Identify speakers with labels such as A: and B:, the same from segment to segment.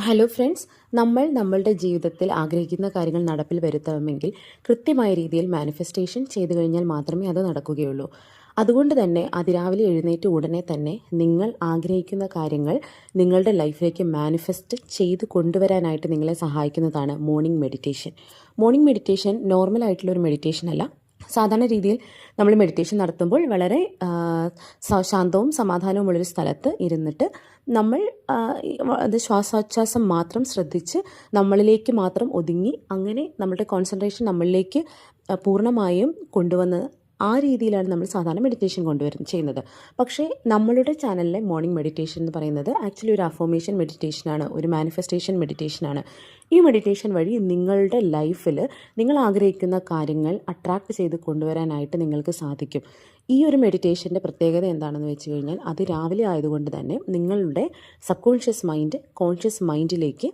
A: Hello friends, നമ്മളുടെ ജീവിതത്തിൽ ആഗ്രഹിക്കുന്ന കാര്യങ്ങൾ നടപ്പിൽ വരുത്തണമെങ്കിൽ കൃത്യമായ രീതിയിൽ മാനിഫെസ്റ്റേഷൻ ചെയ്തു കഴിഞ്ഞാൽ മാത്രമേ അത് നടക്കുകയുള്ളൂ. അതുകൊണ്ട് തന്നെ അതിരാവിലെ എഴുന്നേറ്റ് ഉടനെ തന്നെ നിങ്ങൾ ആഗ്രഹിക്കുന്ന കാര്യങ്ങൾ നിങ്ങളുടെ ലൈഫിലേക്ക് മാനിഫെസ്റ്റ് ചെയ്ത് കൊണ്ടുവരാനായിട്ട് നിങ്ങളെ സഹായിക്കുന്നതാണ് മോർണിംഗ് മെഡിറ്റേഷൻ. മോർണിംഗ് മെഡിറ്റേഷൻ നോർമലായിട്ടുള്ളൊരു മെഡിറ്റേഷൻ അല്ല. സാധാരണ രീതിയിൽ നമ്മൾ മെഡിറ്റേഷൻ നടത്തുമ്പോൾ വളരെ ശാന്തവും സമാധാനവുമുള്ളൊരു സ്ഥലത്ത് ഇരുന്നിട്ട് നമ്മൾ അത് ശ്വാസോച്ഛ്വാസം മാത്രം ശ്രദ്ധിച്ച് നമ്മളിലേക്ക് മാത്രം ഒതുങ്ങി അങ്ങനെ നമ്മുടെ കോൺസെൻട്രേഷൻ നമ്മളിലേക്ക് പൂർണ്ണമായും കൊണ്ടുവന്ന് ആ രീതിയിലാണ് നമ്മൾ സാധാരണ മെഡിറ്റേഷൻ ചെയ്യുന്നത്. പക്ഷേ നമ്മളുടെ ചാനലിലെ മോർണിംഗ് മെഡിറ്റേഷൻ എന്ന് പറയുന്നത് ആക്ച്വലി ഒരു അഫർമേഷൻ മെഡിറ്റേഷനാണ്, ഒരു മാനിഫെസ്റ്റേഷൻ മെഡിറ്റേഷനാണ്. ഈ മെഡിറ്റേഷൻ വഴി നിങ്ങളുടെ ലൈഫിൽ നിങ്ങൾ ആഗ്രഹിക്കുന്ന കാര്യങ്ങൾ അട്രാക്റ്റ് ചെയ്ത് കൊണ്ടുവരാനായിട്ട് നിങ്ങൾക്ക് സാധിക്കും. ഈ ഒരു മെഡിറ്റേഷൻ്റെ പ്രത്യേകത എന്താണെന്ന് വെച്ച് കഴിഞ്ഞാൽ അത് രാവിലെ ആയതുകൊണ്ട് തന്നെ നിങ്ങളുടെ സബ് കോൺഷ്യസ് മൈൻഡ് കോൺഷ്യസ് മൈൻഡിലേക്ക്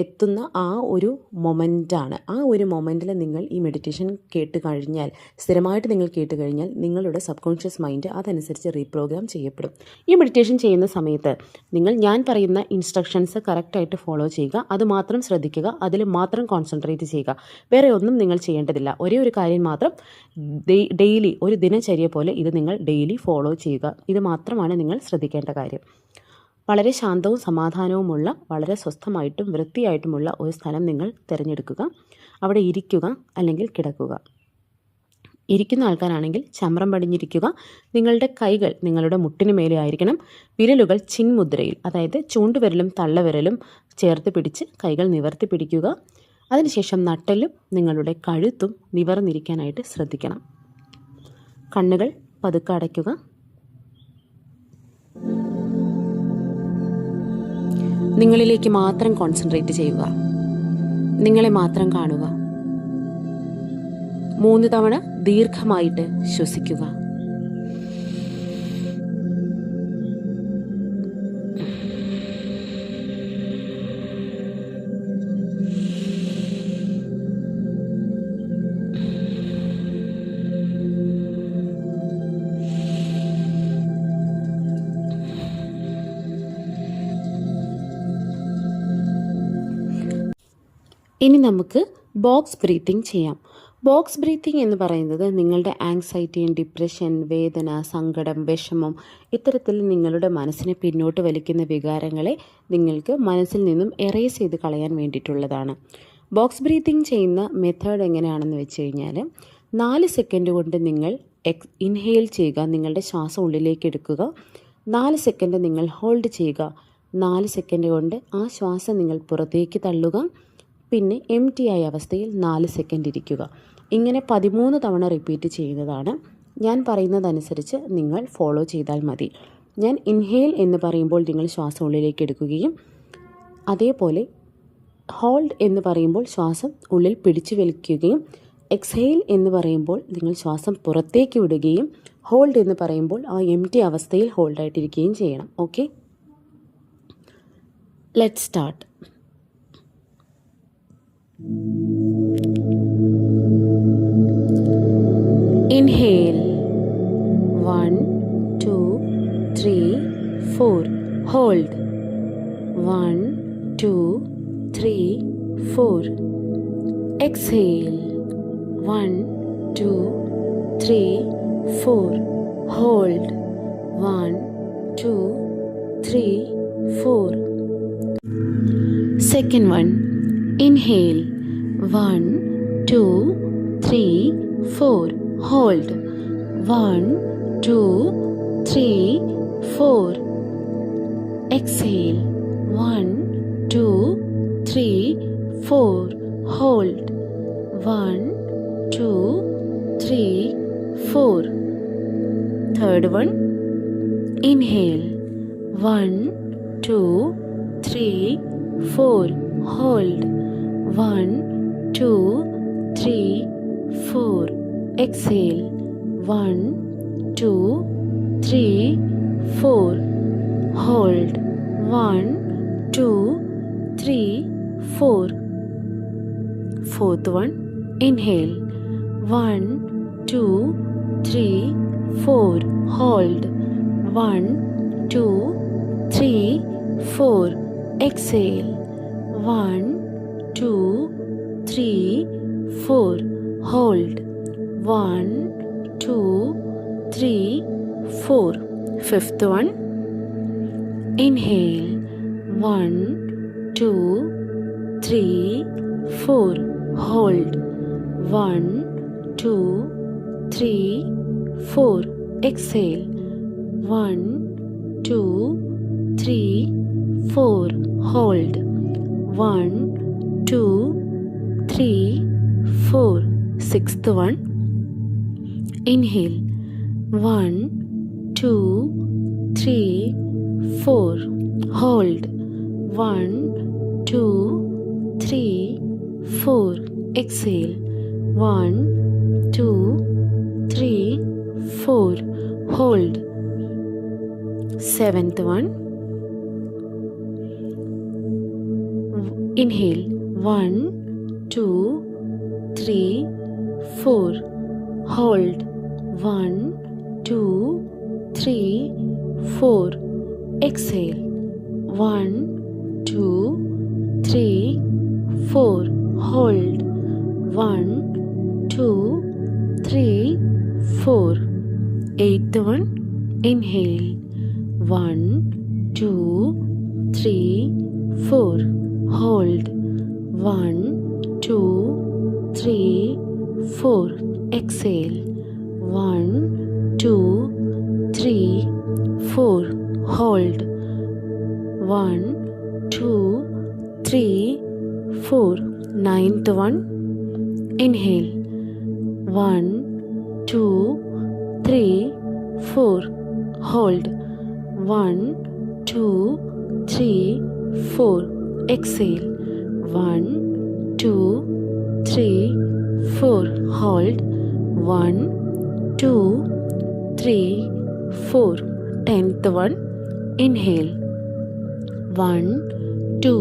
A: എത്തുന്ന ആ ഒരു മൊമെൻ്റാണ്. ആ ഒരു മൊമെൻറ്റിൽ നിങ്ങൾ ഈ മെഡിറ്റേഷൻ കേട്ട് കഴിഞ്ഞാൽ, സ്ഥിരമായിട്ട് നിങ്ങൾ കേട്ട് കഴിഞ്ഞാൽ നിങ്ങളുടെ സബ് കോൺഷ്യസ് മൈൻഡ് അതനുസരിച്ച് റീപ്രോഗ്രാം ചെയ്യപ്പെടും. ഈ മെഡിറ്റേഷൻ ചെയ്യുന്ന സമയത്ത് ഞാൻ പറയുന്ന ഇൻസ്ട്രക്ഷൻസ് കറക്റ്റായിട്ട് ഫോളോ ചെയ്യുക, അത് മാത്രം ശ്രദ്ധിക്കുക, അതിൽ മാത്രം കോൺസെൻട്രേറ്റ് ചെയ്യുക. വേറെ ഒന്നും നിങ്ങൾ ചെയ്യേണ്ടതില്ല. ഒരേ ഒരു കാര്യം മാത്രം ഡെയിലി ഒരു ദിനചര്യ പോലെ ഇത് നിങ്ങൾ ഡെയിലി ഫോളോ ചെയ്യുക. ഇത് മാത്രമാണ് നിങ്ങൾ ശ്രദ്ധിക്കേണ്ട കാര്യം. വളരെ ശാന്തവും സമാധാനവുമുള്ള, വളരെ സ്വസ്ഥമായിട്ടും വൃത്തിയായിട്ടുമുള്ള ഒരു സ്ഥലം നിങ്ങൾ തിരഞ്ഞെടുക്കുക. അവിടെ ഇരിക്കുക അല്ലെങ്കിൽ കിടക്കുക. ഇരിക്കുന്ന ആൾക്കാരാണെങ്കിൽ ചമ്രം പടിഞ്ഞിരിക്കുക. നിങ്ങളുടെ കൈകൾ നിങ്ങളുടെ മുട്ടിന് മേലെ ആയിരിക്കണം. വിരലുകൾ ചിൻമുദ്രയിൽ, അതായത് ചൂണ്ടുവിരലും തള്ളവിരലും ചേർത്ത് പിടിച്ച് കൈകൾ നിവർത്തി പിടിക്കുക. അതിനുശേഷം നട്ടെല്ലും നിങ്ങളുടെ കഴുത്തും നിവർന്നിരിക്കാനായിട്ട് ശ്രദ്ധിക്കണം. കണ്ണുകൾ പതുക്കെ അടയ്ക്കുക. നിങ്ങളിലേക്ക് മാത്രം കോൺസെൻട്രേറ്റ് ചെയ്യുക. നിങ്ങളെ മാത്രം കാണുക. 3 തവണ ദീർഘമായിട്ട് ശ്വസിക്കുക. ഇനി നമുക്ക് ബോക്സ് ബ്രീത്തിങ് ചെയ്യാം. ബോക്സ് ബ്രീത്തിങ് എന്ന് പറയുന്നത് നിങ്ങളുടെ ആങ്സൈറ്റിയും ഡിപ്രഷൻ, വേദന, സങ്കടം, വിഷമം, ഇത്തരത്തിൽ നിങ്ങളുടെ മനസ്സിനെ പിന്നോട്ട് വലിക്കുന്ന വികാരങ്ങളെ നിങ്ങൾക്ക് മനസ്സിൽ നിന്നും എറേസ് ചെയ്ത് കളയാൻ വേണ്ടിയിട്ടുള്ളതാണ്. ബോക്സ് ബ്രീത്തിങ് ചെയ്യുന്ന മെത്തേഡ് എങ്ങനെയാണെന്ന് വെച്ച് കഴിഞ്ഞാൽ 4 സെക്കൻഡ് കൊണ്ട് നിങ്ങൾ ഇൻഹെയിൽ ചെയ്യുക, നിങ്ങളുടെ ശ്വാസം ഉള്ളിലേക്ക് എടുക്കുക. 4 സെക്കൻഡ് നിങ്ങൾ ഹോൾഡ് ചെയ്യുക. 4 സെക്കൻഡ് കൊണ്ട് ആ ശ്വാസം നിങ്ങൾ പുറത്തേക്ക് തള്ളുക. പിന്നെ എംപ്റ്റി ആയ അവസ്ഥയിൽ 4 സെക്കൻഡ് ഇരിക്കുക. ഇങ്ങനെ 13 തവണ റിപ്പീറ്റ് ചെയ്യുന്നതാണ്. ഞാൻ പറയുന്നതനുസരിച്ച് നിങ്ങൾ ഫോളോ ചെയ്താൽ മതി. ഞാൻ ഇൻഹെയിൽ എന്ന് പറയുമ്പോൾ നിങ്ങൾ ശ്വാസം ഉള്ളിലേക്ക് എടുക്കുകയും അതേപോലെ ഹോൾഡ് എന്ന് പറയുമ്പോൾ ശ്വാസം ഉള്ളിൽ പിടിച്ചു വലിക്കുകയും എക്സ്ഹെയിൽ എന്ന് പറയുമ്പോൾ നിങ്ങൾ ശ്വാസം പുറത്തേക്ക് വിടുകയും ഹോൾഡ് എന്ന് പറയുമ്പോൾ ആ എംപ്റ്റി അവസ്ഥയിൽ ഹോൾഡായിട്ടിരിക്കുകയും ചെയ്യണം. Okay, let's start. Inhale 1 2 3 4. Hold 1 2 3 4. Exhale 1 2 3 4. Hold 1 2 3 4. Second one. Inhale 1 2 3 4. Hold 1 2 3 4. Exhale 1 2 3 4. Hold 1 2 3 4. Third one. Inhale 1 2 3 4. Hold 1 2 3 4. Exhale 1 2 3 4. Hold 1 2 3 4. Fourth one. Inhale 1 2 3 4. Hold 1 2 3 4. Exhale 1, 2, 3, 4. Hold. 1, 2, 3, 4. Fifth one. Inhale. 1, 2, 3, 4. Hold. 1, 2, 3, 4. Exhale. 1, 2, 3, 4. Hold. 1, 2, 3, 4. Sixth one. Inhale. 1, 2, 3, 4. Hold. 1, 2, 3, 4. Exhale. 1, 2, 3, 4. Hold. Seventh one. Inhale. 1, 2, 3, 4. Hold. 1, 2, 3, 4. Exhale. 1, 2, 3, 4. Hold. 1, 2, 3, 4. Eighth one. Inhale. 1, 2, 3, 4. Hold. 1, 2, 3, 4. Exhale. 1, 2, 3, 4. Hold. 1, 2, 3, 4. Ninth one. Inhale. 1, 2, 3, 4. Hold. 1, 2, 3, 4. Exhale. 1, 2, 3, 4. Hold. 1, 2, 3, 4. Tenth one. Inhale. 1, 2,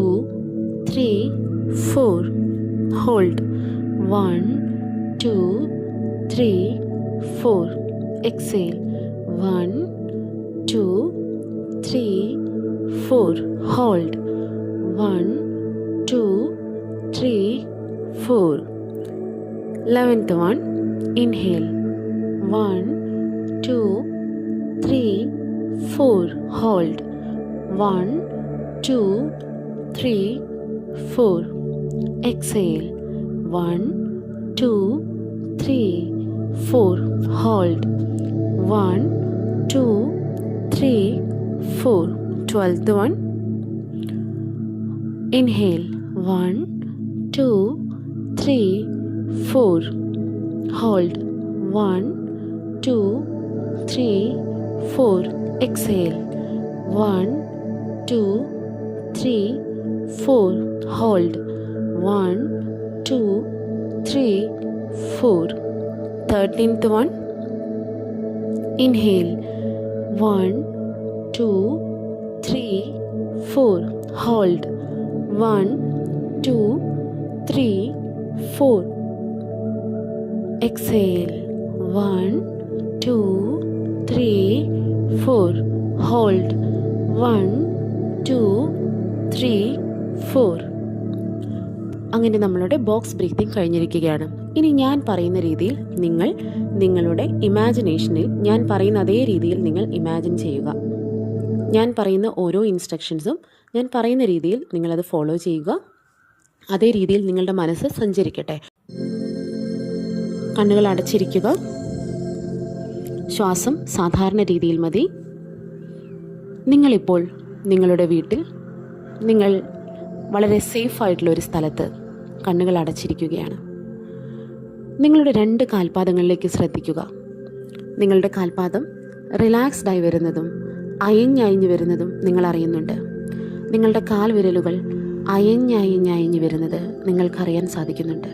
A: 3, 4. Hold. 1, 2, 3, 4. Exhale. 1, 2, 3, 4. Hold. 1, 2, 3, 4. 11th one. Inhale. 1, 2, 3, 4. Hold. 1, 2, 3, 4. Exhale. 1, 2, 3, 4. Hold. 1, 2, 3, 4. 12th one. Inhale. 1, 2, 3, 4. Hold. 1, 2, 3, 4. Exhale. 1, 2, 3, 4. Hold. 1, 2, 3, 4. 13th one. Inhale. 1, 2, 3, 4. Hold. 1, 2, 3, 4. Exhale. 1, 2, 3, 4. Hold. 1, 2, 3, 4. അങ്ങനെ നമ്മളുടെ box breathing കഴിഞ്ഞിരിക്കുകയാണ്. ഇനി ഞാൻ പറയുന്ന രീതിയിൽ നിങ്ങൾ നിങ്ങളുടെ ഇമാജിനേഷനിൽ ഞാൻ പറയുന്ന അതേ രീതിയിൽ നിങ്ങൾ ഇമാജിൻ ചെയ്യുക. ഞാൻ പറയുന്ന ഓരോ ഇൻസ്ട്രക്ഷൻസും ഞാൻ പറയുന്ന രീതിയിൽ നിങ്ങളത് ഫോളോ ചെയ്യുക. അതേ രീതിയിൽ നിങ്ങളുടെ മനസ്സ് സഞ്ചരിക്കട്ടെ. കണ്ണുകൾ അടച്ചിരിക്കുക. ശ്വാസം സാധാരണ രീതിയിൽ മതി. നിങ്ങളിപ്പോൾ നിങ്ങളുടെ വീട്ടിൽ നിങ്ങൾ വളരെ സേഫായിട്ടുള്ള ഒരു സ്ഥലത്ത് കണ്ണുകൾ അടച്ചിരിക്കുകയാണ്. നിങ്ങളുടെ 2 കാൽപാദങ്ങളിലേക്ക് ശ്രദ്ധിക്കുക. നിങ്ങളുടെ കാൽപാദം റിലാക്സ്ഡായി വരുന്നതും അയഞ്ഞയഞ്ഞ് വരുന്നതും നിങ്ങൾ അറിയുന്നുണ്ട്. നിങ്ങളുടെ കാൽവിരലുകൾ അയഞ്ഞയഞ്ഞ് വരുന്നത് നിങ്ങൾക്കറിയാൻ സാധിക്കുന്നുണ്ട്.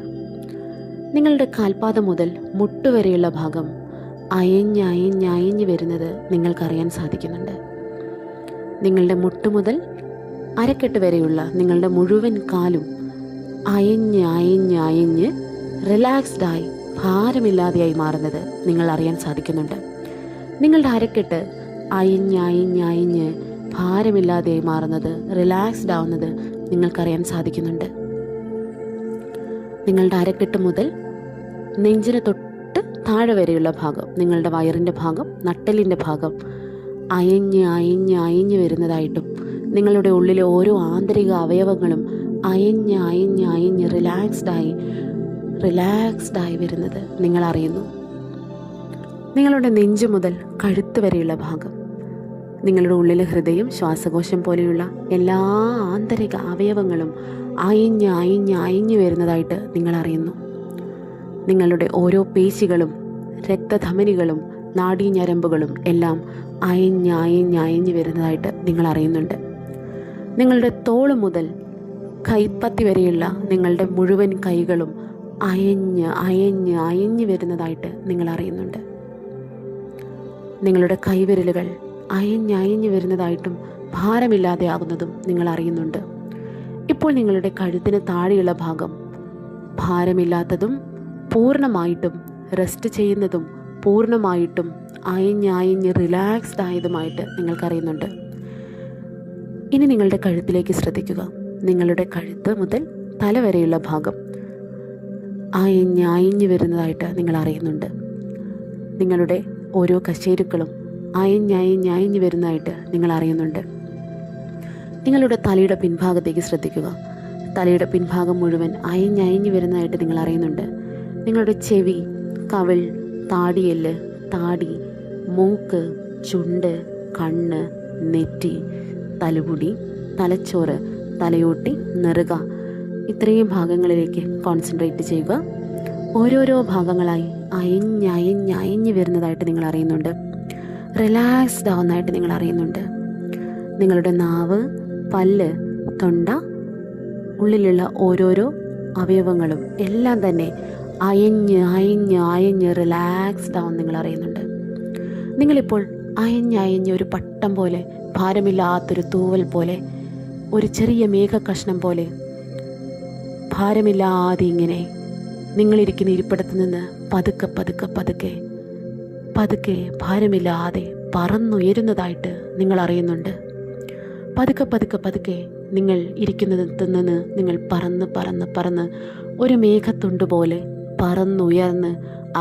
A: നിങ്ങളുടെ കാൽപാദം മുതൽ മുട്ടുവരെയുള്ള ഭാഗം അയഞ്ഞ് വരുന്നത് നിങ്ങൾക്കറിയാൻ സാധിക്കുന്നുണ്ട്. നിങ്ങളുടെ മുട്ട് മുതൽ അരക്കെട്ട് വരെയുള്ള നിങ്ങളുടെ മുഴുവൻ കാലും അയഞ്ഞ് റിലാക്സ്ഡായി ഭാരമില്ലാതെയായി മാറുന്നത് നിങ്ങൾ അറിയാൻ സാധിക്കുന്നുണ്ട്. നിങ്ങളുടെ അരക്കെട്ട് അയഞ്ഞ് ഭാരമില്ലാതെയായി മാറുന്നത്, റിലാക്സ്ഡ് ആവുന്നത് നിങ്ങൾക്കറിയാൻ സാധിക്കുന്നുണ്ട്. നിങ്ങളുടെ അരക്കെട്ട് മുതൽ നെഞ്ചിന് തൊട്ട് താഴെ വരെയുള്ള ഭാഗം, നിങ്ങളുടെ വയറിൻ്റെ ഭാഗം, നട്ടെല്ലിൻ്റെ ഭാഗം അയഞ്ഞ് അയഞ്ഞ് അയഞ്ഞ് വരുന്നതായിട്ടും നിങ്ങളുടെ ഉള്ളിലെ ഓരോ ആന്തരിക അവയവങ്ങളും അയഞ്ഞ് അയഞ്ഞ് അയഞ്ഞ് റിലാക്സ്ഡായി വരുന്നത് നിങ്ങൾ അറിയുന്നു. നിങ്ങളുടെ നെഞ്ച് മുതൽ കഴുത്ത് വരെയുള്ള ഭാഗം, നിങ്ങളുടെ ഉള്ളിലെ ഹൃദയം, ശ്വാസകോശം പോലെയുള്ള എല്ലാ ആന്തരിക അവയവങ്ങളും അയഞ്ഞ് അയഞ്ഞ് അയഞ്ഞ് വരുന്നതായിട്ട് നിങ്ങൾ അറിയുന്നു. നിങ്ങളുടെ ഓരോ പേശികളും രക്തധമനികളും നാഡീഞരമ്പുകളും എല്ലാം അയഞ്ഞ് അയഞ്ഞ് അയഞ്ഞ് വരുന്നതായിട്ട് നിങ്ങൾ അറിയുന്നുണ്ട്. നിങ്ങളുടെ തോള് മുതൽ കൈപ്പത്തി വരെയുള്ള നിങ്ങളുടെ മുഴുവൻ കൈകളും അയഞ്ഞ് അയഞ്ഞ് അയഞ്ഞ് വരുന്നതായിട്ട് നിങ്ങൾ അറിയുന്നുണ്ട്. നിങ്ങളുടെ കൈവിരലുകൾ അയഞ്ഞ് അയഞ്ഞ് വരുന്നതായിട്ടും ഭാരമില്ലാതെ ആകുന്നതും നിങ്ങൾ അറിയുന്നുണ്ട്. ഇപ്പോൾ നിങ്ങളുടെ കഴുത്തിന് താഴെയുള്ള ഭാഗം ഭാരമില്ലാത്തതും പൂർണ്ണമായിട്ടും റെസ്റ്റ് ചെയ്യുന്നതും പൂർണ്ണമായിട്ടും അയഞ്ഞ് അയഞ്ഞ് റിലാക്സ്ഡ് ആയതുമായിട്ട് നിങ്ങൾക്കറിയുന്നുണ്ട്. ഇനി നിങ്ങളുടെ കഴുത്തിലേക്ക് ശ്രദ്ധിക്കുക. നിങ്ങളുടെ കഴുത്ത് മുതൽ തല വരെയുള്ള ഭാഗം അയഞ്ഞ് അയഞ്ഞ് വരുന്നതായിട്ട് നിങ്ങൾ അറിയുന്നുണ്ട്. നിങ്ങളുടെ ഓരോ കശേരുക്കളും അയഞ്ഞ് അയഞ്ഞ് അയഞ്ഞ് വരുന്നതായിട്ട് നിങ്ങൾ അറിയുന്നുണ്ട്. നിങ്ങളുടെ തലയുടെ പിൻഭാഗത്തേക്ക് ശ്രദ്ധിക്കുക. തലയുടെ പിൻഭാഗം മുഴുവൻ അയഞ്ഞ് അയഞ്ഞ് വരുന്നതായിട്ട് നിങ്ങൾ അറിയുന്നുണ്ട്. നിങ്ങളുടെ ചെവി, കവിൾ, താടിയെല്ല്, താടി, മൂക്ക്, ചുണ്ട്, കണ്ണ്, നെറ്റി, തലമുടി, തലച്ചോറ്, തലയോട്ടി, നെറുക, ഇത്രയും ഭാഗങ്ങളിലേക്ക് കോൺസെൻട്രേറ്റ് ചെയ്യുക. ഓരോരോ ഭാഗങ്ങളായി അയഞ്ഞ് അയഞ്ഞ് അയഞ്ഞ് വരുന്നതായിട്ട് നിങ്ങൾ അറിയുന്നുണ്ട്. റിലാക്സ്ഡ് ആവുന്നതായിട്ട് നിങ്ങൾ അറിയുന്നുണ്ട്. നിങ്ങളുടെ നാവ്, പല്ല്, തൊണ്ട, ഉള്ളിലുള്ള ഓരോരോ അവയവങ്ങളും എല്ലാം തന്നെ അയഞ്ഞ് അയഞ്ഞ് അയഞ്ഞ് റിലാക്സ്ഡ് ആവും നിങ്ങൾ അറിയുന്നുണ്ട്. നിങ്ങളിപ്പോൾ അയഞ്ഞ് അയഞ്ഞ് ഒരു പട്ടം പോലെ, ഭാരമില്ലാത്തൊരു തൂവൽ പോലെ, ഒരു ചെറിയ മേഘക്കഷ്ണം പോലെ ഭാരമില്ലാതെ ഇങ്ങനെ നിങ്ങളിരിക്കുന്ന ഇരിപ്പിടത്ത് നിന്ന് പതുക്കെ പതുക്കെ പതുക്കെ പതുക്കെ ഭാരമില്ലാതെ പറന്നുയരുന്നതായിട്ട് നിങ്ങൾ അറിയുന്നുണ്ട്. പതുക്കെ പതുക്കെ പതുക്കെ നിങ്ങൾ ഇരിക്കുന്നതിൽ നിന്ന് നിങ്ങൾ പറന്ന് പറന്ന് പറന്ന് ഒരു മേഘത്തുണ്ട് പോലെ പറന്നുയർന്ന്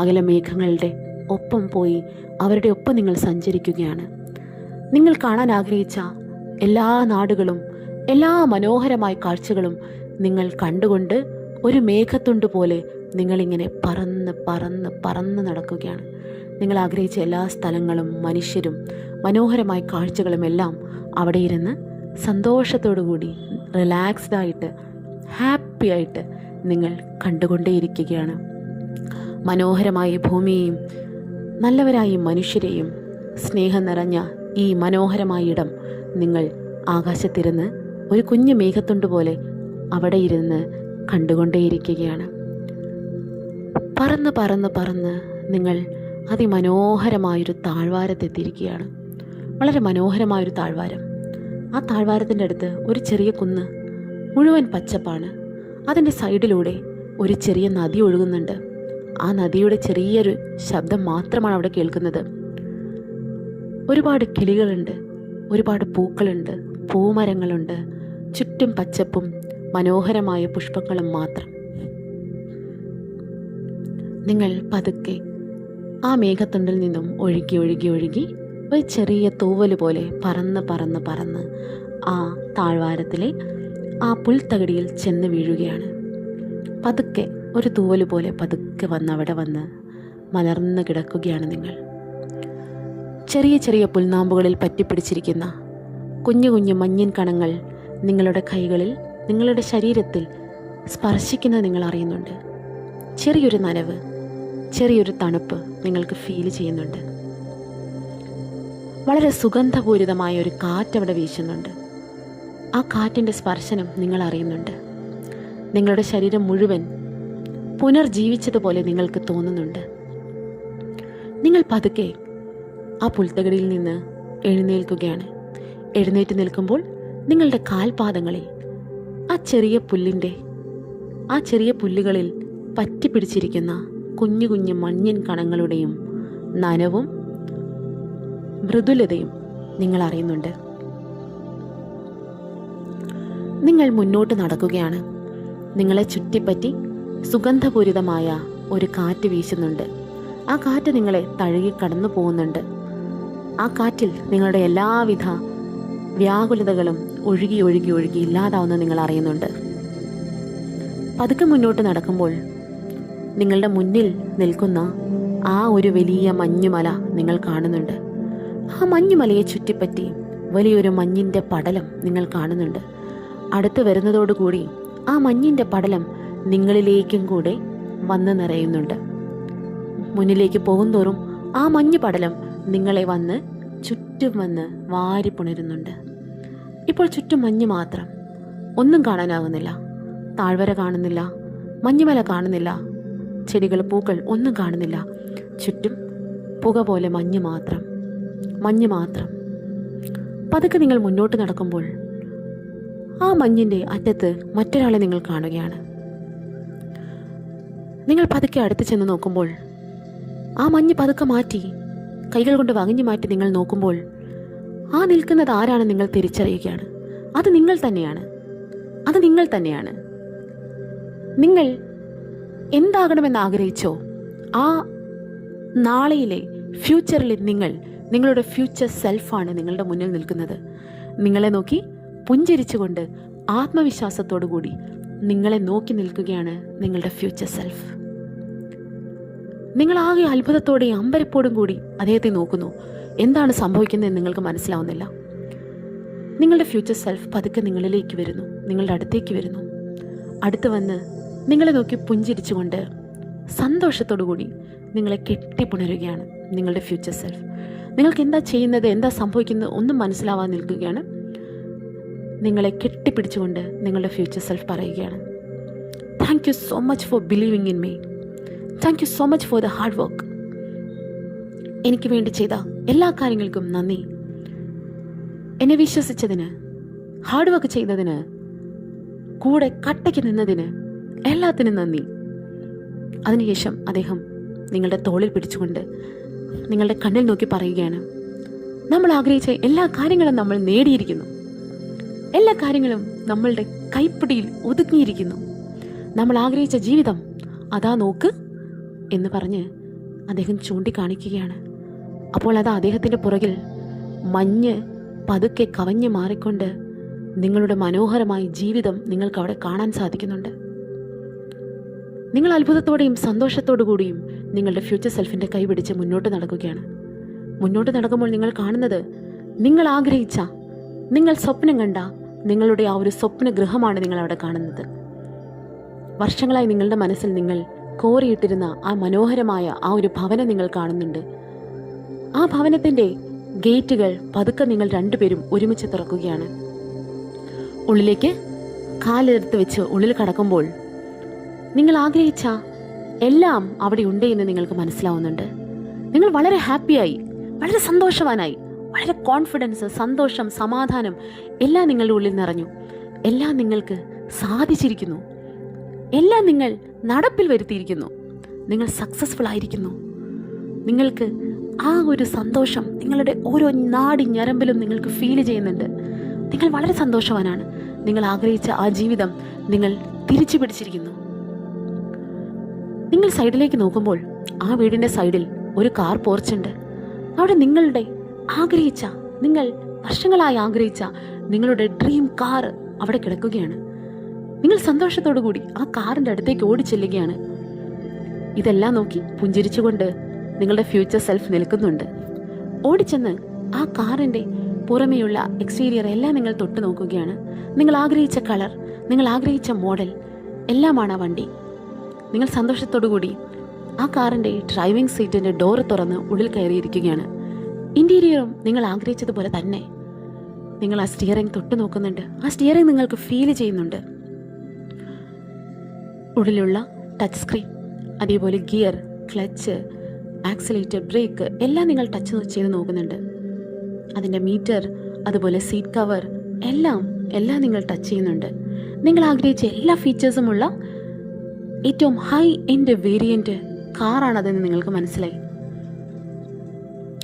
A: അകലെ മേഘങ്ങളുടെ ഒപ്പം പോയി അവരുടെ ഒപ്പം നിങ്ങൾ സഞ്ചരിക്കുകയാണ്. നിങ്ങൾ കാണാൻ ആഗ്രഹിച്ച എല്ലാ നാടുകളും എല്ലാ മനോഹരമായ കാഴ്ചകളും നിങ്ങൾ കണ്ടുകൊണ്ട് ഒരു മേഘത്തുണ്ട് പോലെ നിങ്ങളിങ്ങനെ പറന്ന് പറന്ന് പറന്ന് നടക്കുകയാണ്. നിങ്ങൾ ആഗ്രഹിച്ച എല്ലാ സ്ഥലങ്ങളും മനുഷ്യരും മനോഹരമായ കാഴ്ചകളും എല്ലാം അവിടെ ഇരുന്ന് സന്തോഷത്തോടു കൂടി റിലാക്സ്ഡായിട്ട് ഹാപ്പി ആയിട്ട് നിങ്ങൾ കണ്ടുകൊണ്ടേയിരിക്കുകയാണ്. മനോഹരമായ ഭൂമിയെയും നല്ലവരായ മനുഷ്യരെയും സ്നേഹം നിറഞ്ഞ ഈ മനോഹരമായ ഇടം നിങ്ങൾ ആകാശത്തിരുന്ന് ഒരു കുഞ്ഞു മേഘത്തുണ്ട് പോലെ അവിടെ ഇരുന്ന് കണ്ടുകൊണ്ടേയിരിക്കുകയാണ്. പറന്ന് പറന്ന് പറന്ന് നിങ്ങൾ അതിമനോഹരമായൊരു താഴ്വാരത്തെത്തിയിരിക്കുകയാണ്. വളരെ മനോഹരമായൊരു താഴ്വാരം. ആ താഴ്വാരത്തിൻ്റെ അടുത്ത് ഒരു ചെറിയ കുന്ന്, മുഴുവൻ പച്ചപ്പാണ്. അതിൻ്റെ സൈഡിലൂടെ ഒരു ചെറിയ നദി ഒഴുകുന്നുണ്ട്. ആ നദിയുടെ ചെറിയൊരു ശബ്ദം മാത്രമാണ് അവിടെ കേൾക്കുന്നത്. ഒരുപാട് കിളികളുണ്ട്, ഒരുപാട് പൂക്കളുണ്ട്, പൂമരങ്ങളുണ്ട്, ചുറ്റും പച്ചപ്പും മനോഹരമായ പുഷ്പങ്ങളും മാത്രം. നിങ്ങൾ പതുക്കെ ആ മേഘത്തുണ്ടിൽ നിന്നും ഒഴുകി ഒഴുകി ഒഴുകി ഒരു ചെറിയ തൂവല് പോലെ പറന്ന് പറന്ന് പറന്ന് ആ താഴ്വാരത്തിലെ ആ പുൽത്തകടിയിൽ ചെന്ന് വീഴുകയാണ്. പതുക്കെ ഒരു തൂവല് പോലെ പതുക്കെ അവിടെ വന്ന് മലർന്ന് കിടക്കുകയാണ് നിങ്ങൾ. ചെറിയ ചെറിയ പുൽനാമ്പുകളിൽ പറ്റിപ്പിടിച്ചിരിക്കുന്ന കുഞ്ഞു കുഞ്ഞു മഞ്ഞിൻ കണങ്ങൾ നിങ്ങളുടെ കൈകളിൽ, നിങ്ങളുടെ ശരീരത്തിൽ സ്പർശിക്കുന്നത് നിങ്ങൾ അറിയുന്നുണ്ട്. ചെറിയൊരു നനവ്, ചെറിയൊരു തണുപ്പ് നിങ്ങൾക്ക് ഫീൽ ചെയ്യുന്നുണ്ട്. വളരെ സുഗന്ധപൂരിതമായ ഒരു കാറ്റവിടെ വീശുന്നുണ്ട്. ആ കാറ്റിൻ്റെ സ്പർശനം നിങ്ങൾ അറിയുന്നുണ്ട്. നിങ്ങളുടെ ശരീരം മുഴുവൻ പുനർജീവിച്ചതുപോലെ നിങ്ങൾക്ക് തോന്നുന്നുണ്ട്. നിങ്ങൾ പതുക്കെ ആ പുൽത്തകടിയിൽ നിന്ന് എഴുന്നേൽക്കുകയാണ്. എഴുന്നേറ്റ് നിൽക്കുമ്പോൾ നിങ്ങളുടെ കാൽപാദങ്ങളിൽ ആ ചെറിയ പുല്ലുകളിൽ പറ്റിപ്പിടിച്ചിരിക്കുന്ന കുഞ്ഞു കുഞ്ഞു മഞ്ഞിൻ കണങ്ങളുടെയും നനവും മൃദുലതയും നിങ്ങൾ അറിയുന്നുണ്ട്. നിങ്ങൾ മുന്നോട്ട് നടക്കുകയാണ്. നിങ്ങളെ ചുറ്റിപ്പറ്റി സുഗന്ധപൂരിതമായ ഒരു കാറ്റ് വീശുന്നുണ്ട്. ആ കാറ്റ് നിങ്ങളെ തഴുകി കടന്നു പോകുന്നുണ്ട്. ആ കാറ്റിൽ നിങ്ങളുടെ എല്ലാവിധ വ്യാകുലതകളും ഒഴുകി ഒഴുകി ഒഴുകി ഇല്ലാതാവുന്ന നിങ്ങൾ അറിയുന്നുണ്ട്. പതുക്കെ മുന്നോട്ട് നടക്കുമ്പോൾ നിങ്ങളുടെ മുന്നിൽ നിൽക്കുന്ന ആ ഒരു വലിയ മഞ്ഞുമല നിങ്ങൾ കാണുന്നുണ്ട്. ആ മഞ്ഞുമലയെ ചുറ്റിപ്പറ്റി വലിയൊരു മഞ്ഞിൻ്റെ പടലം നിങ്ങൾ കാണുന്നുണ്ട്. അടുത്ത് വരുന്നതോടുകൂടി ആ മഞ്ഞിൻ്റെ പടലം നിങ്ങളിലേക്കും കൂടെ വന്ന് നിറയുന്നുണ്ട്. മുന്നിലേക്ക് പോകുന്തോറും ആ മഞ്ഞു പടലം നിങ്ങളെ വന്ന് ചുറ്റും വന്ന് വാരിപ്പുണരുന്നുണ്ട്. ഇപ്പോൾ ചുറ്റും മഞ്ഞ് മാത്രം, ഒന്നും കാണാനാകുന്നില്ല. താഴ്വര കാണുന്നില്ല, മഞ്ഞുമല കാണുന്നില്ല, ചെടികൾ പൂക്കൾ ഒന്നും കാണുന്നില്ല. ചുറ്റും പുക പോലെ മഞ്ഞ് മാത്രം, മഞ്ഞ് മാത്രം. പതുക്കെ നിങ്ങൾ മുന്നോട്ട് നടക്കുമ്പോൾ ആ മഞ്ഞിൻ്റെ അറ്റത്ത് മറ്റൊരാളെ നിങ്ങൾ കാണുകയാണ്. നിങ്ങൾ പതുക്കെ അടുത്ത് ചെന്ന് നോക്കുമ്പോൾ ആ മഞ്ഞ് പതുക്കെ മാറ്റി, കൈകൾ കൊണ്ട് വകഞ്ഞു മാറ്റി നിങ്ങൾ നോക്കുമ്പോൾ ആ നിൽക്കുന്നത് ആരാണ് നിങ്ങൾ തിരിച്ചറിയുകയാണ്. അത് നിങ്ങൾ തന്നെയാണ്, അത് നിങ്ങൾ തന്നെയാണ്. നിങ്ങൾ എന്താകണമെന്ന് ആഗ്രഹിച്ചോ ആ നാളെയിലെ ഫ്യൂച്ചറിൽ നിങ്ങളുടെ ഫ്യൂച്ചർ സെൽഫാണ് നിങ്ങളുടെ മുന്നിൽ നിൽക്കുന്നത്. നിങ്ങളെ നോക്കി പുഞ്ചിരിച്ചുകൊണ്ട് ആത്മവിശ്വാസത്തോടു കൂടി നിങ്ങളെ നോക്കി നിൽക്കുകയാണ് നിങ്ങളുടെ ഫ്യൂച്ചർ സെൽഫ്. നിങ്ങളാകെ അത്ഭുതത്തോടെയും അമ്പരപ്പോടും കൂടി അദ്ദേഹത്തെ നോക്കുന്നു. എന്താണ് സംഭവിക്കുന്നതെന്ന് നിങ്ങൾക്ക് മനസ്സിലാവുന്നില്ല. നിങ്ങളുടെ ഫ്യൂച്ചർ സെൽഫ് പതുക്കെ നിങ്ങളിലേക്ക് വരുന്നു, നിങ്ങളുടെ അടുത്തേക്ക് വരുന്നു. അടുത്ത് വന്ന് നിങ്ങളെ നോക്കി പുഞ്ചിരിച്ചുകൊണ്ട് സന്തോഷത്തോടു കൂടി നിങ്ങളെ കെട്ടിപ്പുണരുകയാണ് നിങ്ങളുടെ ഫ്യൂച്ചർ സെൽഫ്. നിങ്ങൾക്ക് എന്താ ചെയ്യുന്നത്, എന്താ സംഭവിക്കുന്നത് ഒന്നും മനസ്സിലാവാൻ നിൽക്കുകയാണ്. നിങ്ങളെ കെട്ടിപ്പിടിച്ചുകൊണ്ട് നിങ്ങളുടെ ഫ്യൂച്ചർ സെൽഫ് പറയുകയാണ്, thank you so much four believing in me. Thank you so much for the hard work. എനിക്ക് വേണ്ടി ചെയ്ത എല്ലാ കാര്യങ്ങൾക്കും നന്ദി. എന്നെ വിശ്വസിച്ചതിന്, ഹാർഡ് വർക്ക് ചെയ്തതിന്, കൂടെ കട്ടയ്ക്ക് നിന്നതിന് എല്ലാത്തിനും നന്ദി. അതിനുശേഷം അദ്ദേഹം നിങ്ങളുടെ തോളിൽ പിടിച്ചുകൊണ്ട് നിങ്ങളുടെ കണ്ണിൽ നോക്കി പറയുകയാണ്, നമ്മൾ ആഗ്രഹിച്ച എല്ലാ കാര്യങ്ങളും നമ്മൾ നേടിയിരിക്കുന്നു. എല്ലാ കാര്യങ്ങളും നമ്മളുടെ കൈപ്പിടിയിൽ ഒതുങ്ങിയിരിക്കുന്നു. നമ്മൾ ആഗ്രഹിച്ച ജീവിതം അതാ നോക്ക് എന്ന് പറഞ്ഞ് അദ്ദേഹം ചൂണ്ടിക്കാണിക്കുകയാണ്. അപ്പോൾ അത് അദ്ദേഹത്തിൻ്റെ പുറകിൽ മഞ്ഞ് പതുക്കെ കവഞ്ഞ് മാറിക്കൊണ്ട് നിങ്ങളുടെ മനോഹരമായ ജീവിതം നിങ്ങൾക്ക് അവിടെ കാണാൻ സാധിക്കുന്നുണ്ട്. നിങ്ങൾ അത്ഭുതത്തോടെയും സന്തോഷത്തോടു കൂടിയും നിങ്ങളുടെ ഫ്യൂച്ചർ സെൽഫിൻ്റെ കൈ പിടിച്ച് മുന്നോട്ട് നടക്കുകയാണ്. മുന്നോട്ട് നടക്കുമ്പോൾ നിങ്ങൾ കാണുന്നത് നിങ്ങൾ ആഗ്രഹിച്ച, നിങ്ങൾ സ്വപ്നം കണ്ട നിങ്ങളുടെ ആ ഒരു സ്വപ്ന ഗൃഹമാണ് നിങ്ങൾ അവിടെ കാണുന്നത്. വർഷങ്ങളായി നിങ്ങളുടെ മനസ്സിൽ നിങ്ങൾ കോറിയിട്ടിരുന്ന ആ മനോഹരമായ ആ ഒരു ഭവനം നിങ്ങൾ കാണുന്നുണ്ട്. ആ ഭവനത്തിൻ്റെ ഗേറ്റുകൾ പതുക്കെ നിങ്ങൾ രണ്ടുപേരും ഒരുമിച്ച് തുറക്കുകയാണ്. ഉള്ളിലേക്ക് കാലെടുത്ത് വെച്ച് ഉള്ളിൽ കടക്കുമ്പോൾ നിങ്ങൾ ആഗ്രഹിച്ച എല്ലാം അവിടെ ഉണ്ട് എന്ന് നിങ്ങൾക്ക് മനസ്സിലാവുന്നുണ്ട്. നിങ്ങൾ വളരെ ഹാപ്പിയായി, വളരെ സന്തോഷവാനായി, വളരെ കോൺഫിഡൻസ്, സന്തോഷം, സമാധാനം എല്ലാം നിങ്ങളുടെ ഉള്ളിൽ നിറഞ്ഞു. എല്ലാം നിങ്ങൾക്ക് സാധിച്ചിരിക്കുന്നു. എല്ലാം നിങ്ങൾ നടപ്പിൽ വരുത്തിയിരിക്കുന്നു. നിങ്ങൾ സക്സസ്ഫുൾ ആയിരിക്കുന്നു. നിങ്ങൾക്ക് ആ ഒരു സന്തോഷം നിങ്ങളുടെ ഓരോ നാടി ഞരമ്പിലും നിങ്ങൾക്ക് ഫീൽ ചെയ്യുന്നുണ്ട്. നിങ്ങൾ വളരെ സന്തോഷവാനാണ്. നിങ്ങൾ ആഗ്രഹിച്ച ആ ജീവിതം നിങ്ങൾ തിരിച്ചു പിടിച്ചിരിക്കുന്നു. നിങ്ങൾ സൈഡിലേക്ക് നോക്കുമ്പോൾ ആ വീടിൻ്റെ സൈഡിൽ ഒരു കാർ പോർച്ചുണ്ട്. അവിടെ നിങ്ങളുടെ ആഗ്രഹിച്ച, നിങ്ങൾ വർഷങ്ങളായി ആഗ്രഹിച്ച നിങ്ങളുടെ ഡ്രീം കാർ അവിടെ കിടക്കുകയാണ്. നിങ്ങൾ സന്തോഷത്തോടു കൂടി ആ കാറിൻ്റെ അടുത്തേക്ക് ഓടിച്ചെല്ലുകയാണ്. ഇതെല്ലാം നോക്കി പുഞ്ചിരിച്ചുകൊണ്ട് നിങ്ങളുടെ ഫ്യൂച്ചർ സെൽഫ് നിൽക്കുന്നുണ്ട്. ഓടിച്ചെന്ന് ആ കാറിൻ്റെ പുറമേയുള്ള എക്സ്റ്റീരിയർ എല്ലാം നിങ്ങൾ തൊട്ട് നോക്കുകയാണ്. നിങ്ങൾ ആഗ്രഹിച്ച കളർ, നിങ്ങൾ ആഗ്രഹിച്ച മോഡൽ എല്ലാമാണ് ആ വണ്ടി. നിങ്ങൾ സന്തോഷത്തോടു കൂടി ആ കാറിൻ്റെ ഡ്രൈവിംഗ് സീറ്റിൻ്റെ ഡോറ് തുറന്ന് ഉള്ളിൽ കയറിയിരിക്കുകയാണ്. ഇൻറ്റീരിയറും നിങ്ങൾ ആഗ്രഹിച്ചതുപോലെ തന്നെ. നിങ്ങൾ ആ സ്റ്റിയറിംഗ് തൊട്ട് നോക്കുന്നുണ്ട്. ആ സ്റ്റിയറിംഗ് നിങ്ങൾക്ക് ഫീൽ ചെയ്യുന്നുണ്ട്. ഉള്ളിലുള്ള ടച്ച് സ്ക്രീൻ, അതേപോലെ ഗിയർ, ക്ലച്ച്, ആക്സിലേറ്റർ, ബ്രേക്ക് എല്ലാം നിങ്ങൾ ടച്ച് ചെയ്ത് നോക്കുന്നുണ്ട്. അതിൻ്റെ മീറ്റർ, അതുപോലെ സീറ്റ് കവർ എല്ലാം നിങ്ങൾ ടച്ച് ചെയ്യുന്നുണ്ട്. നിങ്ങൾ ആഗ്രഹിച്ച എല്ലാ ഫീച്ചേഴ്സുമുള്ള ഏറ്റവും ഹൈ എൻഡ് വേരിയൻറ്റ് കാറാണതെന്ന് നിങ്ങൾക്ക് മനസ്സിലായി.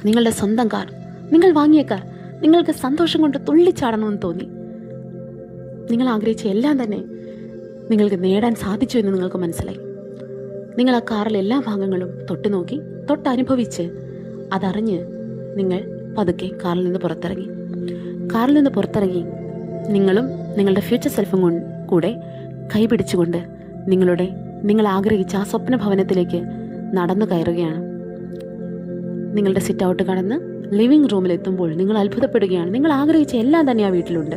A: നിങ്ങളുടെ സ്വന്തം കാർ, നിങ്ങൾ വാങ്ങിയ കാർ, നിങ്ങൾക്ക് സന്തോഷം കൊണ്ട് തുള്ളിച്ചാടണമെന്ന് തോന്നി. നിങ്ങൾ ആഗ്രഹിച്ച എല്ലാം തന്നെ നിങ്ങൾക്ക് നേടാൻ സാധിച്ചു എന്ന് നിങ്ങൾക്ക് മനസ്സിലായി. നിങ്ങൾ ആ കാറിലെ എല്ലാ ഭാഗങ്ങളും തൊട്ടുനോക്കി, തൊട്ടനുഭവിച്ച് അതറിഞ്ഞ് നിങ്ങൾ പതുക്കെ കാറിൽ നിന്ന് പുറത്തിറങ്ങി നിങ്ങളും നിങ്ങളുടെ ഫ്യൂച്ചർ സെൽഫും കൂടെ കൈപിടിച്ചുകൊണ്ട് നിങ്ങൾ ആഗ്രഹിച്ച ആ സ്വപ്ന ഭവനത്തിലേക്ക് നടന്നു കയറുകയാണ്. നിങ്ങളുടെ സിറ്റ് ഔട്ട് കടന്ന് ലിവിംഗ് റൂമിലെത്തുമ്പോൾ നിങ്ങൾ അത്ഭുതപ്പെടുകയാണ്. നിങ്ങൾ ആഗ്രഹിച്ച എല്ലാം തന്നെ ആ വീട്ടിലുണ്ട്.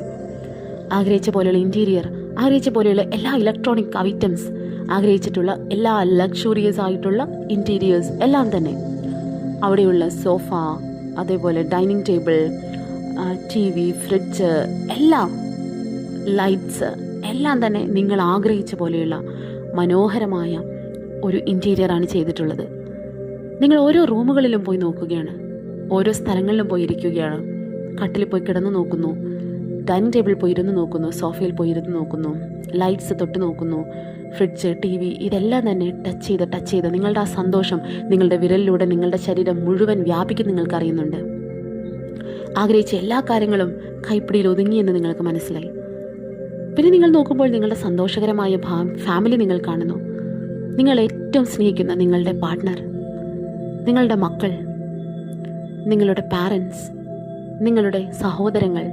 A: ആഗ്രഹിച്ച പോലെയുള്ള ഇൻറ്റീരിയർ, ആഗ്രഹിച്ച പോലെയുള്ള എല്ലാ ഇലക്ട്രോണിക് ഐറ്റംസ്, ആഗ്രഹിച്ചിട്ടുള്ള എല്ലാ ലക്ഷൂറിയസ് ആയിട്ടുള്ള ഇൻറ്റീരിയേഴ്സ് എല്ലാം തന്നെ അവിടെയുള്ള സോഫ, അതേപോലെ ഡൈനിങ് ടേബിൾ, TV, ഫ്രിഡ്ജ്, എല്ലാം ലൈറ്റ്സ് എല്ലാം തന്നെ നിങ്ങൾ ആഗ്രഹിച്ച പോലെയുള്ള മനോഹരമായ ഒരു ഇൻറ്റീരിയറാണ് ചെയ്തിട്ടുള്ളത്. നിങ്ങൾ ഓരോ റൂമുകളിലും പോയി നോക്കുകയാണ്, ഓരോ സ്ഥലങ്ങളിലും പോയി ഇരിക്കുകയാണ്. കട്ടിൽ പോയി കിടന്ന് നോക്കുന്നു, ഡൈനിങ് ടേബിളിൽ പോയി ഇരുന്ന് നോക്കുന്നു, സോഫയിൽ പോയി ഇരുന്ന് നോക്കുന്നു, ലൈറ്റ്സ് തൊട്ട് നോക്കുന്നു, ഫ്രിഡ്ജ്, TV ഇതെല്ലാം തന്നെ ടച്ച് ചെയ്ത് നിങ്ങളുടെ ആ സന്തോഷം നിങ്ങളുടെ വിരലിലൂടെ നിങ്ങളുടെ ശരീരം മുഴുവൻ വ്യാപിക്കും നിങ്ങൾക്കറിയുന്നുണ്ട്. ആഗ്രഹിച്ച എല്ലാ കാര്യങ്ങളും കൈപ്പിടിയിൽ ഒതുങ്ങിയെന്ന് നിങ്ങൾക്ക് മനസ്സിലായി. പിന്നെ നിങ്ങൾ നോക്കുമ്പോൾ നിങ്ങളുടെ സന്തോഷകരമായ ഫാമിലി നിങ്ങൾ കാണുന്നു. നിങ്ങൾ ഏറ്റവും സ്നേഹിക്കുന്ന നിങ്ങളുടെ പാർട്ട്ണർ, നിങ്ങളുടെ മക്കൾ, നിങ്ങളുടെ പാരൻസ്, നിങ്ങളുടെ സഹോദരങ്ങൾ,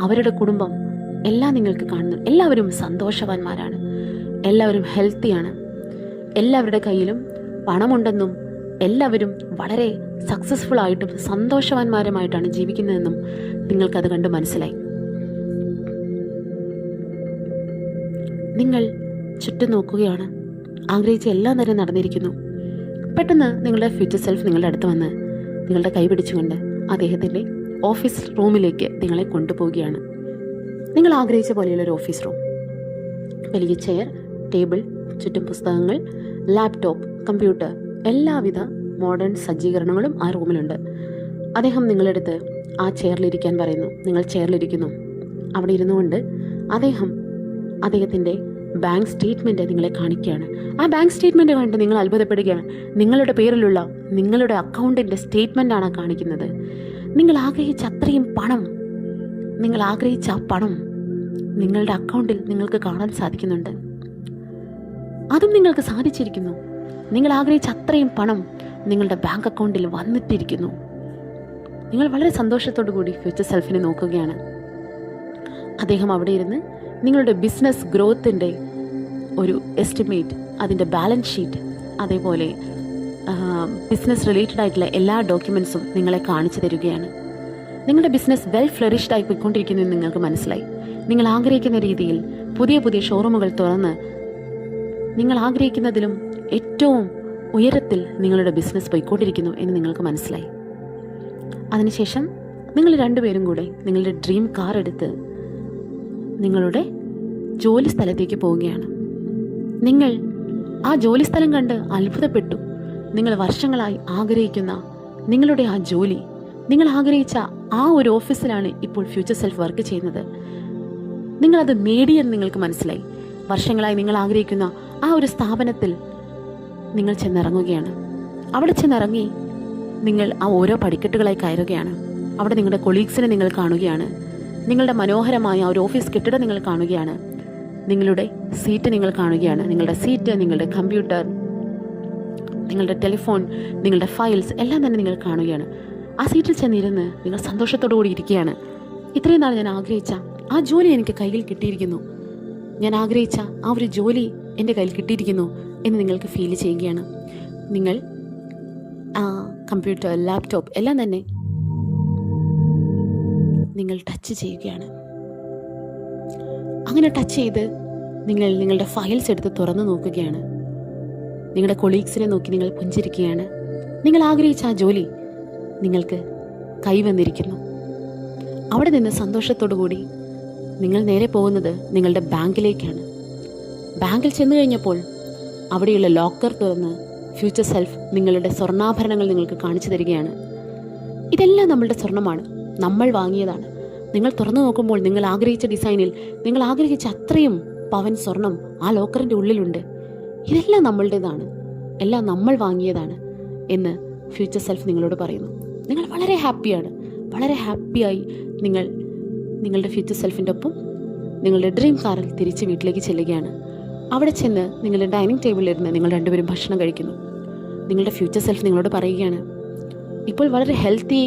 A: അവരുടെ കുടുംബം എല്ലാം നിങ്ങൾക്ക് കാണുന്നു. എല്ലാവരും സന്തോഷവാന്മാരാണ്, എല്ലാവരും ഹെൽത്തിയാണ്, എല്ലാവരുടെ കയ്യിലും പണമുണ്ടെന്നും എല്ലാവരും വളരെ സക്സസ്ഫുൾ ആയിട്ടും സന്തോഷവാന്മാരുമായിട്ടാണ് ജീവിക്കുന്നതെന്നും നിങ്ങൾക്കത് കണ്ട് മനസ്സിലായി. നിങ്ങൾ ചുറ്റും നോക്കുകയാണ്, ആഗ്രഹിച്ച എല്ലാം തന്നെ നടന്നിരിക്കുന്നു. പെട്ടെന്ന് നിങ്ങളുടെ ഫ്യൂച്ചർ സെൽഫ് നിങ്ങളുടെ അടുത്ത് വന്ന് നിങ്ങളുടെ കൈ പിടിച്ചുകൊണ്ട് അദ്ദേഹത്തിൻ്റെ ഓഫീസ് റൂമിലേക്ക് നിങ്ങളെ കൊണ്ടുപോവുകയാണ്. നിങ്ങൾ ആഗ്രഹിച്ച പോലെയുള്ളൊരു ഓഫീസ് റൂം, വലിയ ചെയർ, ടേബിൾ, ചുറ്റും പുസ്തകങ്ങൾ, ലാപ്ടോപ്പ്, കമ്പ്യൂട്ടർ, എല്ലാവിധ മോഡേൺ സജ്ജീകരണങ്ങളും ആ റൂമിലുണ്ട്. അദ്ദേഹം നിങ്ങളെടുത്ത് ആ ചെയറിലിരിക്കാൻ പറയുന്നു. നിങ്ങൾ ചെയറിലിരിക്കുന്നു. അവിടെ ഇരുന്നുകൊണ്ട് അദ്ദേഹത്തിൻ്റെ ബാങ്ക് സ്റ്റേറ്റ്മെൻറ്റ് നിങ്ങളെ കാണിക്കുകയാണ്. ആ ബാങ്ക് സ്റ്റേറ്റ്മെൻറ്റ് കണ്ട് നിങ്ങൾ അത്ഭുതപ്പെടുകയാണ്. നിങ്ങളുടെ പേരിലുള്ള നിങ്ങളുടെ അക്കൗണ്ടിൻ്റെ സ്റ്റേറ്റ്മെൻറ്റാണ് കാണിക്കുന്നത്. നിങ്ങൾ ആഗ്രഹിച്ച അത്രയും പണം, നിങ്ങൾ ആഗ്രഹിച്ച ആ പണം നിങ്ങളുടെ അക്കൗണ്ടിൽ നിങ്ങൾക്ക് കാണാൻ സാധിക്കുന്നുണ്ട്. അതും നിങ്ങൾക്ക് സാധിച്ചിരിക്കുന്നു. നിങ്ങൾ ആഗ്രഹിച്ച അത്രയും പണം നിങ്ങളുടെ ബാങ്ക് അക്കൗണ്ടിൽ വന്നിട്ടിരിക്കുന്നു. നിങ്ങൾ വളരെ സന്തോഷത്തോടു കൂടി ഫ്യൂച്ചർ സെൽഫിനെ നോക്കുകയാണ്. അദ്ദേഹം അവിടെ ഇരുന്ന് നിങ്ങളുടെ ബിസിനസ് ഗ്രോത്തിൻ്റെ ഒരു എസ്റ്റിമേറ്റ്, അതിൻ്റെ ബാലൻസ് ഷീറ്റ്, അതേപോലെ ബിസിനസ് റിലേറ്റഡ് ആയിട്ടുള്ള എല്ലാ ഡോക്യുമെൻസും നിങ്ങളെ കാണിച്ചു തരികയാണ്. നിങ്ങളുടെ ബിസിനസ് വെൽ ഫ്ലറിഷ്ഡ് ആയി പോയിക്കൊണ്ടിരിക്കുന്നു എന്ന് നിങ്ങൾക്ക് മനസ്സിലായി. നിങ്ങൾ ആഗ്രഹിക്കുന്ന രീതിയിൽ പുതിയ പുതിയ ഷോറൂമുകൾ തുറന്ന് നിങ്ങൾ ആഗ്രഹിക്കുന്നതിലും ഏറ്റവും ഉയരത്തിൽ നിങ്ങളുടെ ബിസിനസ് പോയിക്കൊണ്ടിരിക്കുന്നു എന്ന് നിങ്ങൾക്ക് മനസ്സിലായി. അതിനുശേഷം നിങ്ങൾ രണ്ടുപേരും കൂടെ നിങ്ങളുടെ ഡ്രീം കാർ എടുത്ത് നിങ്ങളുടെ ജോലി സ്ഥലത്തേക്ക് പോവുകയാണ്. നിങ്ങൾ ആ ജോലി സ്ഥലം കണ്ട് അത്ഭുതപ്പെട്ടു. നിങ്ങൾ വർഷങ്ങളായി ആഗ്രഹിക്കുന്ന നിങ്ങളുടെ ആ ജോലി, നിങ്ങൾ ആഗ്രഹിച്ച ആ ഒരു ഓഫീസിലാണ് ഇപ്പോൾ ഫ്യൂച്ചർ സെൽഫ് വർക്ക് ചെയ്യുന്നത്. നിങ്ങളത് നേടിയെന്ന് നിങ്ങൾക്ക് മനസ്സിലായി. വർഷങ്ങളായി നിങ്ങൾ ആഗ്രഹിക്കുന്ന ആ ഒരു സ്ഥാപനത്തിൽ നിങ്ങൾ ചെന്നിറങ്ങുകയാണ്. അവിടെ ചെന്നിറങ്ങി നിങ്ങൾ ആ ഓരോ പടിക്കെട്ടുകളായി കയറുകയാണ്. അവിടെ നിങ്ങളുടെ കൊളീഗ്സിനെ നിങ്ങൾ കാണുകയാണ്. നിങ്ങളുടെ മനോഹരമായ ഒരു ഓഫീസ് കെട്ടിടം നിങ്ങൾ കാണുകയാണ്. നിങ്ങളുടെ സീറ്റ് നിങ്ങൾ കാണുകയാണ്. നിങ്ങളുടെ സീറ്റ്, നിങ്ങളുടെ കമ്പ്യൂട്ടർ, നിങ്ങളുടെ ടെലിഫോൺ, നിങ്ങളുടെ ഫയൽസ് എല്ലാം തന്നെ നിങ്ങൾ കാണുകയാണ്. ആ സീറ്റിൽ ചെന്നിരുന്ന് നിങ്ങൾ സന്തോഷത്തോടു കൂടി ഇരിക്കുകയാണ്. ഇത്രയും നാൾ ഞാൻ ആഗ്രഹിച്ച ആ ജോലി എനിക്ക് കയ്യിൽ കിട്ടിയിരിക്കുന്നു, ഞാൻ ആഗ്രഹിച്ച ആ ഒരു ജോലി എൻ്റെ കയ്യിൽ കിട്ടിയിരിക്കുന്നു എന്ന് നിങ്ങൾക്ക് ഫീൽ ചെയ്യുകയാണ്. നിങ്ങൾ ആ കമ്പ്യൂട്ടർ, ലാപ്ടോപ്പ് എല്ലാം തന്നെ നിങ്ങൾ ടച്ച് ചെയ്യുകയാണ്. അങ്ങനെ ടച്ച് ചെയ്ത് നിങ്ങൾ നിങ്ങളുടെ ഫയൽസ് എടുത്ത് തുറന്നു നോക്കുകയാണ്. നിങ്ങളുടെ കൊളീഗ്സിനെ നോക്കി നിങ്ങൾ പുഞ്ചിരിക്കുകയാണ്. നിങ്ങൾ ആഗ്രഹിച്ച ആ ജോലി നിങ്ങൾക്ക് കൈവന്നിരിക്കുന്നു. അവിടെ നിന്ന് സന്തോഷത്തോടു കൂടി നിങ്ങൾ നേരെ പോകുന്നത് നിങ്ങളുടെ ബാങ്കിലേക്കാണ്. ബാങ്കിൽ ചെന്ന് കഴിഞ്ഞപ്പോൾ അവിടെയുള്ള ലോക്കർ തുറന്ന് ഫ്യൂച്ചർ സെൽഫ് നിങ്ങളുടെ സ്വർണ്ണാഭരണങ്ങൾ നിങ്ങൾക്ക് കാണിച്ചു തരികയാണ്. ഇതെല്ലാം നമ്മളുടെ സ്വർണ്ണമാണ്, നമ്മൾ വാങ്ങിയതാണ്. നിങ്ങൾ തുറന്നു നോക്കുമ്പോൾ നിങ്ങൾ ആഗ്രഹിച്ച ഡിസൈനിൽ നിങ്ങൾ ആഗ്രഹിച്ച അത്രയും പവൻ സ്വർണം ആ ലോക്കറിൻ്റെ ഉള്ളിലുണ്ട്. ഇതെല്ലാം നമ്മളുടേതാണ്, എല്ലാം നമ്മൾ വാങ്ങിയതാണ് എന്ന് ഫ്യൂച്ചർ സെൽഫ് നിങ്ങളോട് പറയുന്നു. നിങ്ങൾ വളരെ ഹാപ്പിയാണ്. വളരെ ഹാപ്പിയായി നിങ്ങൾ നിങ്ങളുടെ ഫ്യൂച്ചർ സെൽഫിൻ്റെ ഒപ്പം നിങ്ങളുടെ ഡ്രീം കാറിൽ തിരിച്ച് വീട്ടിലേക്ക് ചെല്ലുകയാണ്. അവിടെ ചെന്ന് നിങ്ങളുടെ ഡൈനിങ് ടേബിളിലിരുന്ന് നിങ്ങൾ രണ്ടുപേരും ഭക്ഷണം കഴിക്കുന്നു. നിങ്ങളുടെ ഫ്യൂച്ചർ സെൽഫ് നിങ്ങളോട് പറയുകയാണ്, ഇപ്പോൾ വളരെ ഹെൽത്തി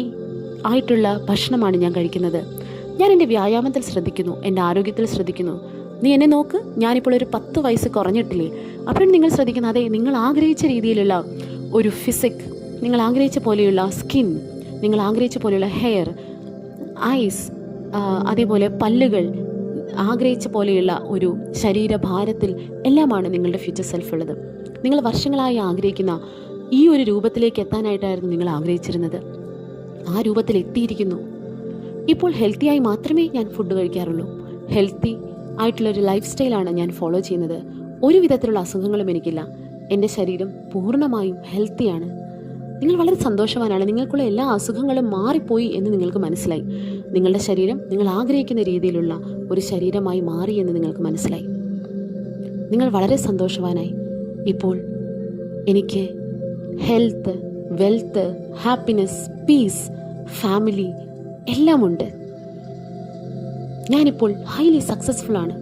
A: ആയിട്ടുള്ള ഭക്ഷണമാണ് ഞാൻ കഴിക്കുന്നത്. ഞാൻ എൻ്റെ വ്യായാമത്തിൽ ശ്രദ്ധിക്കുന്നു, എൻ്റെ ആരോഗ്യത്തിൽ ശ്രദ്ധിക്കുന്നു. നീ എന്നെ നോക്ക്, ഞാനിപ്പോൾ ഒരു 10 വയസ്സ് കുറഞ്ഞിട്ടില്ലേ? അപ്പോഴും നിങ്ങൾ ശ്രദ്ധിക്കുന്ന അതെ, നിങ്ങൾ ആഗ്രഹിച്ച രീതിയിലുള്ള ഒരു ഫിസിക്, നിങ്ങൾ ആഗ്രഹിച്ച പോലെയുള്ള സ്കിൻ, നിങ്ങൾ ആഗ്രഹിച്ച പോലെയുള്ള ഹെയർ, ഐസ്, അതേപോലെ പല്ലുകൾ, ആഗ്രഹിച്ച പോലെയുള്ള ഒരു ശരീരഭാരത്തിൽ എല്ലാമാണ് നിങ്ങളുടെ ഫ്യൂച്ചർ സെൽഫ് ഉള്ളത്. നിങ്ങൾ വർഷങ്ങളായി ആഗ്രഹിക്കുന്ന ഈ ഒരു രൂപത്തിലേക്ക് എത്താനായിട്ടായിരുന്നു നിങ്ങൾ ആഗ്രഹിച്ചിരുന്നത്. ആ രൂപത്തിൽ എത്തിയിരിക്കുന്നു. ഇപ്പോൾ ഹെൽത്തിയായി മാത്രമേ ഞാൻ ഫുഡ് കഴിക്കാറുള്ളൂ. ഹെൽത്തി ആയിട്ടുള്ളൊരു ലൈഫ് സ്റ്റൈലാണ് ഞാൻ ഫോളോ ചെയ്യുന്നത്. ഒരു വിധത്തിലുള്ള അസുഖങ്ങളും എനിക്കില്ല. എൻ്റെ ശരീരം പൂർണ്ണമായും ഹെൽത്തിയാണ്. നിങ്ങൾ വളരെ സന്തോഷവാനാണ്. നിങ്ങൾക്കുള്ള എല്ലാ അസുഖങ്ങളും മാറിപ്പോയി എന്ന് നിങ്ങൾക്ക് മനസ്സിലായി. നിങ്ങളുടെ ശരീരം നിങ്ങൾ ആഗ്രഹിക്കുന്ന രീതിയിലുള്ള ഒരു ശരീരമായി മാറി എന്ന് നിങ്ങൾക്ക് മനസ്സിലായി. നിങ്ങൾ വളരെ സന്തോഷവാനായി. ഇപ്പോൾ എനിക്ക് health, wealth, happiness, peace, family എല്ലാമുണ്ട്. ഞാനിപ്പോൾ ഹൈലി സക്സസ്ഫുൾ ആണ്.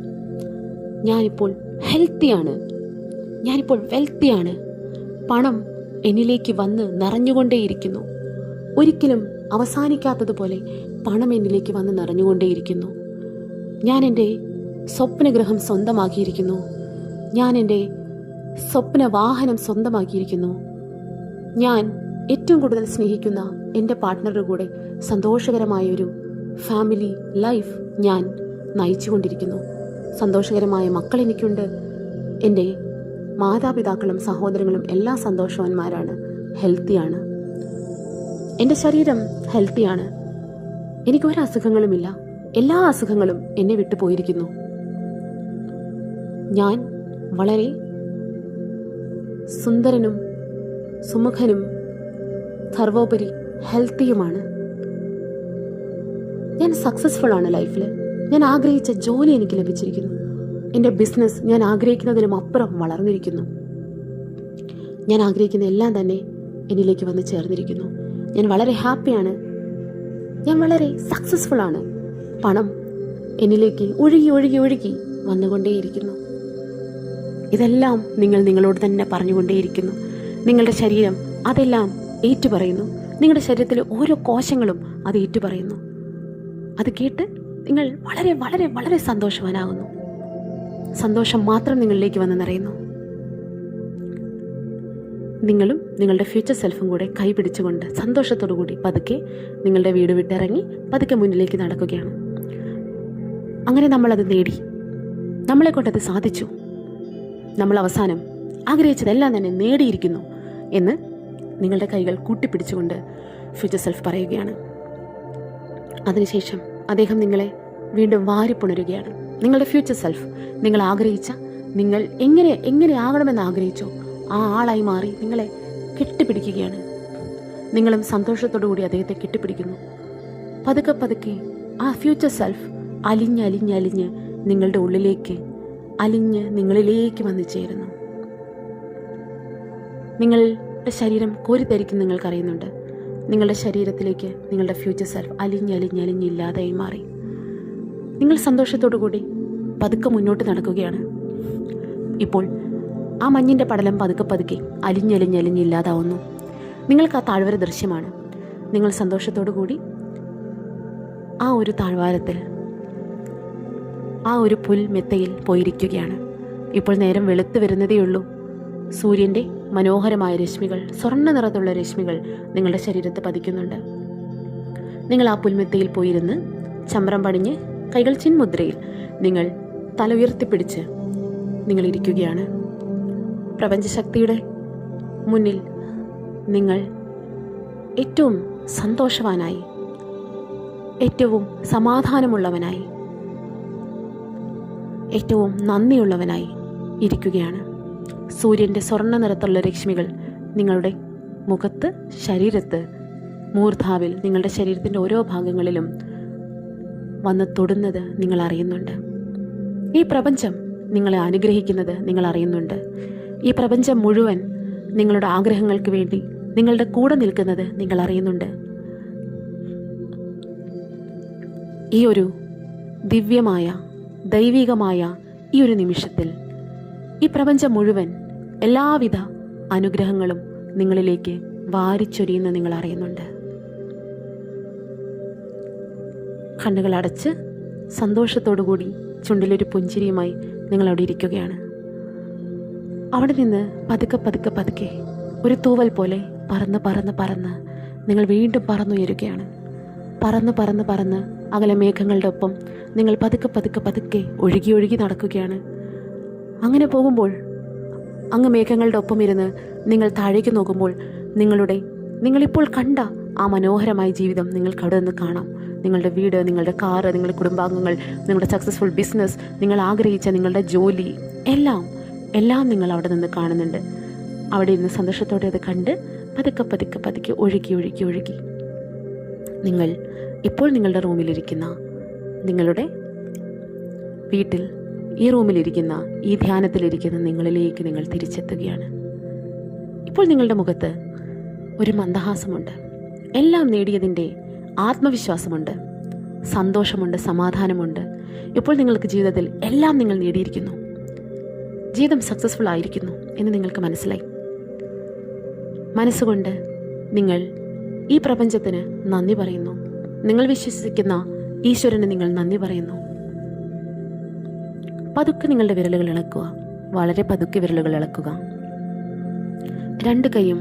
A: ഞാനിപ്പോൾ ഹെൽത്തിയാണ്. ഞാനിപ്പോൾ വെൽത്തിയാണ്. പണം എന്നിലേക്ക് വന്ന് നിറഞ്ഞുകൊണ്ടേയിരിക്കുന്നു. ഒരിക്കലും അവസാനിക്കാത്തതുപോലെ പണം എന്നിലേക്ക് വന്ന് നിറഞ്ഞുകൊണ്ടേയിരിക്കുന്നു. ഞാൻ എൻ്റെ സ്വപ്നഗ്രഹം സ്വന്തമാക്കിയിരിക്കുന്നു. ഞാൻ എൻ്റെ സ്വപ്ന വാഹനം സ്വന്തമാക്കിയിരിക്കുന്നു. ഞാൻ ഏറ്റവും കൂടുതൽ സ്നേഹിക്കുന്ന എൻ്റെ പാർട്ട്ണറുടെ കൂടെ സന്തോഷകരമായൊരു ഫാമിലി ലൈഫ് ഞാൻ നയിച്ചുകൊണ്ടിരിക്കുന്നു. സന്തോഷകരമായ മക്കൾ എനിക്കുണ്ട്. എൻ്റെ മാതാപിതാക്കളും സഹോദരങ്ങളും എല്ലാം സന്തോഷവാന്മാരാണ്, ഹെൽത്തിയാണ്. എൻ്റെ ശരീരം ഹെൽത്തിയാണ്. എനിക്ക് ഒരു അസുഖങ്ങളുമില്ല. എല്ലാ അസുഖങ്ങളും എന്നെ വിട്ടു പോയിരിക്കുന്നു. ഞാൻ വളരെ സുന്ദരനും സുമുഖനും സർവോപരി ഹെൽത്തിയുമാണ്. ഞാൻ സക്സസ്ഫുൾ ആണ് ലൈഫിൽ. ഞാൻ ആഗ്രഹിച്ച ജോലി എനിക്ക് ലഭിച്ചിരിക്കുന്നു. എൻ്റെ ബിസിനസ് ഞാൻ ആഗ്രഹിക്കുന്നതിലും അപ്പുറം വളർന്നിരിക്കുന്നു. ഞാൻ ആഗ്രഹിക്കുന്ന എല്ലാം തന്നെ എന്നിലേക്ക് വന്ന് ചേർന്നിരിക്കുന്നു. ഞാൻ വളരെ ഹാപ്പിയാണ്. ഞാൻ വളരെ സക്സസ്ഫുൾ ആണ്. പണം എന്നിലേക്ക് ഒഴുകി ഒഴുകി ഒഴുകി വന്നുകൊണ്ടേയിരിക്കുന്നു. ഇതെല്ലാം നിങ്ങൾ നിങ്ങളോട് തന്നെ പറഞ്ഞുകൊണ്ടേയിരിക്കുന്നു. നിങ്ങളുടെ ശരീരം അതെല്ലാം ഏറ്റുപറയുന്നു. നിങ്ങളുടെ ശരീരത്തിലെ ഓരോ കോശങ്ങളും അത് ഏറ്റുപറയുന്നു. അത് കേട്ട് നിങ്ങൾ വളരെ വളരെ വളരെ സന്തോഷവാനാകുന്നു. സന്തോഷം മാത്രം നിങ്ങളിലേക്ക് വന്ന് നിറയുന്നു. നിങ്ങളും നിങ്ങളുടെ ഫ്യൂച്ചർ സെൽഫും കൂടെ കൈപിടിച്ചുകൊണ്ട് സന്തോഷത്തോടു കൂടി പതുക്കെ നിങ്ങളുടെ വീട് വിട്ടിറങ്ങി പതുക്കെ മുന്നിലേക്ക് നടക്കുകയാണ്. അങ്ങനെ നമ്മളത് നേടി. നമ്മളെ കൊണ്ടത് സാധിച്ചു. നമ്മൾ അവസാനം ആഗ്രഹിച്ചതെല്ലാം തന്നെ നേടിയിരിക്കുന്നു എന്ന് നിങ്ങളുടെ കൈകൾ കൂട്ടിപ്പിടിച്ചുകൊണ്ട് ഫ്യൂച്ചർ സെൽഫ് പറയുകയാണ്. അതിനുശേഷം അദ്ദേഹം നിങ്ങളെ വീണ്ടും വാരിപ്പുണരുകയാണ്. നിങ്ങളുടെ ഫ്യൂച്ചർ സെൽഫ് നിങ്ങൾ ആഗ്രഹിച്ച, നിങ്ങൾ എങ്ങനെ ആകണമെന്ന് ആഗ്രഹിച്ചോ ആ ആളായി മാറി നിങ്ങളെ കെട്ടിപ്പിടിക്കുകയാണ്. നിങ്ങളും സന്തോഷത്തോടു കൂടി അദ്ദേഹത്തെ കെട്ടിപ്പിടിക്കുന്നു. പതുക്കെ പതുക്കെ ആ ഫ്യൂച്ചർ സെൽഫ് അലിഞ്ഞ് നിങ്ങളുടെ ഉള്ളിലേക്ക് നിങ്ങളിലേക്ക് വന്നു ചേരുന്നു. നിങ്ങളുടെ ശരീരം കോരിത്തരിക്കും നിങ്ങൾക്കറിയുന്നുണ്ട്. നിങ്ങളുടെ ശരീരത്തിലേക്ക് നിങ്ങളുടെ ഫ്യൂച്ചർ സെൽഫ് അലിഞ്ഞില്ലാതായി മാറി. നിങ്ങൾ സന്തോഷത്തോടു കൂടി പതുക്കെ മുന്നോട്ട് നടക്കുകയാണ്. ഇപ്പോൾ ആ മഞ്ഞിൻ്റെ പടലം പതുക്കെ പതുക്കെ അലിഞ്ഞില്ലാതാവുന്നു. നിങ്ങൾക്ക് ആ താഴ്വര ദൃശ്യമാണ്. നിങ്ങൾ സന്തോഷത്തോടു കൂടി ആ ഒരു താഴ്വാരത്തിൽ, ആ ഒരു പുൽമെത്തയിൽ പോയിരിക്കുകയാണ്. ഇപ്പോൾ നേരം വെളുത്തു വരുന്നതേയുള്ളൂ. സൂര്യൻ്റെ മനോഹരമായ രശ്മികൾ, സ്വർണ്ണ നിറത്തുള്ള രശ്മികൾ നിങ്ങളുടെ ശരീരത്തെ പതിക്കുന്നുണ്ട്. നിങ്ങൾ ആ പുൽമെത്തയിൽ പോയിരുന്ന് ചമ്രം പടിഞ്ഞ് കൈകൾ ചിന്മുദ്രയിൽ നിങ്ങൾ തല ഉയർത്തിപ്പിടിച്ച് നിങ്ങൾ ഇരിക്കുകയാണ്. പ്രപഞ്ചശക്തിയുടെ മുന്നിൽ നിങ്ങൾ ഏറ്റവും സന്തോഷവാനായി, ഏറ്റവും സമാധാനമുള്ളവനായി, ഏറ്റവും നന്ദിയുള്ളവനായി ഇരിക്കുകയാണ്. സൂര്യൻ്റെ സ്വർണ്ണ നിറത്തുള്ള രശ്മികൾ നിങ്ങളുടെ മുഖത്ത്, ശരീരത്ത്, മൂർധാവിൽ, നിങ്ങളുടെ ശരീരത്തിൻ്റെ ഓരോ ഭാഗങ്ങളിലും വന്ന് തൊടുന്നത് നിങ്ങൾ അറിയുന്നുണ്ട്. ഈ പ്രപഞ്ചം നിങ്ങളെ അനുഗ്രഹിക്കുന്നത് നിങ്ങൾ അറിയുന്നുണ്ട്. ഈ പ്രപഞ്ചം മുഴുവൻ നിങ്ങളുടെ ആഗ്രഹങ്ങൾക്ക് വേണ്ടി നിങ്ങളുടെ കൂടെ നിൽക്കുന്നത് നിങ്ങൾ അറിയുന്നുണ്ട്. ഈ ഒരു ദിവ്യമായ ദൈവികമായ ഈ ഒരു നിമിഷത്തിൽ ഈ പ്രപഞ്ചം മുഴുവൻ എല്ലാവിധ അനുഗ്രഹങ്ങളും നിങ്ങളിലേക്ക് വാരിച്ചൊരിയുന്ന നിങ്ങൾ അറിയുന്നുണ്ട്. കണ്ണുകൾ അടച്ച് സന്തോഷത്തോടുകൂടി ചുണ്ടിലൊരു പുഞ്ചിരിയുമായി നിങ്ങളവിടെ ഇരിക്കുകയാണ്. അവിടെ നിന്ന് പതുക്കെ പതുക്കെ പതുക്കെ ഒരു തൂവൽ പോലെ പറന്ന് പറന്ന് പറന്ന് നിങ്ങൾ വീണ്ടും പറന്നുയരുകയാണ്. പറന്ന് പറന്ന് പറന്ന് അകലെ മേഘങ്ങളുടെ ഒപ്പം നിങ്ങൾ പതുക്കെ പതുക്കെ പതുക്കെ ഒഴുകി ഒഴുകി നടക്കുകയാണ്. അങ്ങനെ പോകുമ്പോൾ അങ്ങ് മേഘങ്ങളുടെ ഒപ്പം ഇരുന്ന് നിങ്ങൾ താഴേക്ക് നോക്കുമ്പോൾ നിങ്ങളിപ്പോൾ കണ്ട ആ മനോഹരമായ ജീവിതം നിങ്ങൾക്ക് അവിടെ നിന്ന് കാണാം. നിങ്ങളുടെ വീട്, നിങ്ങളുടെ കാറ്, നിങ്ങളുടെ കുടുംബാംഗങ്ങൾ, നിങ്ങളുടെ സക്സസ്ഫുൾ ബിസിനസ്, നിങ്ങൾ ആഗ്രഹിച്ച നിങ്ങളുടെ ജോലി, എല്ലാം നിങ്ങൾ അവിടെ നിന്ന് കാണുന്നുണ്ട്. അവിടെ ഇരുന്ന് സന്തോഷത്തോടെ അത് കണ്ട് പതുക്കെ പതുക്കെ പതുക്കെ ഒഴുകി ഒഴുകി ഒഴുകി നിങ്ങൾ ഇപ്പോൾ നിങ്ങളുടെ റൂമിലിരിക്കുന്ന, നിങ്ങളുടെ വീട്ടിൽ ഈ റൂമിലിരിക്കുന്ന, ഈ ധ്യാനത്തിലിരിക്കുന്ന നിങ്ങളിലേക്ക് നിങ്ങൾ തിരിച്ചെത്തുകയാണ്. ഇപ്പോൾ നിങ്ങളുടെ മുഖത്ത് ഒരു മന്ദഹാസമുണ്ട്. എല്ലാം നേടിയതിൻ്റെ ആത്മവിശ്വാസമുണ്ട്, സന്തോഷമുണ്ട്, സമാധാനമുണ്ട്. ഇപ്പോൾ നിങ്ങൾക്ക് ജീവിതത്തിൽ എല്ലാം നിങ്ങൾ നേടിയിരിക്കുന്നു, ജീവിതം സക്സസ്ഫുൾ ആയിരിക്കുന്നു എന്ന് നിങ്ങൾക്ക് മനസ്സിലായി. മനസ്സുകൊണ്ട് നിങ്ങൾ ഈ പ്രപഞ്ചത്തിന് നന്ദി പറയുന്നു. നിങ്ങൾ വിശ്വസിക്കുന്ന ഈശ്വരന് നിങ്ങൾ നന്ദി പറയുന്നു. പതുക്കെ നിങ്ങളുടെ വിരലുകൾ ഇളക്കുക, വളരെ പതുക്കെ വിരലുകൾ ഇളക്കുക. രണ്ട് കൈയും